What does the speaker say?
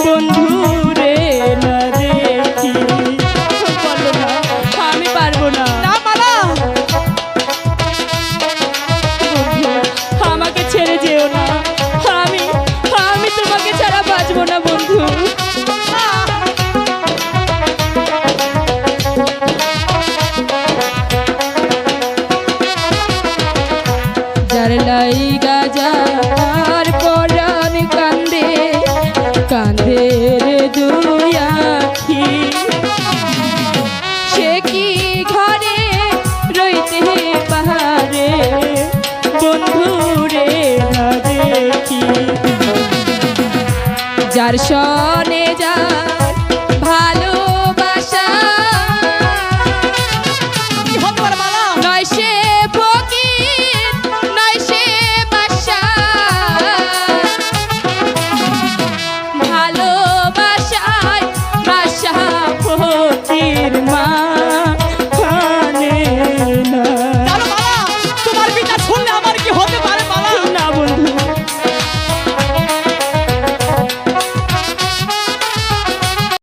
বন্ধু রে না দেখি। বলো না, আমি পারবো না। না মালা, বন্ধু, আমাকে ছেড়ে যেও না। আমি আমি তোমাকে ছাড়া বাঁচবো না বন্ধু। যার লাইগা যার পরাণ কান্দে কান্দে রে দুই আখি, সে কি ঘরে রইতে পাহাড়ে বন্ধু রে না দেখি। যার স্বর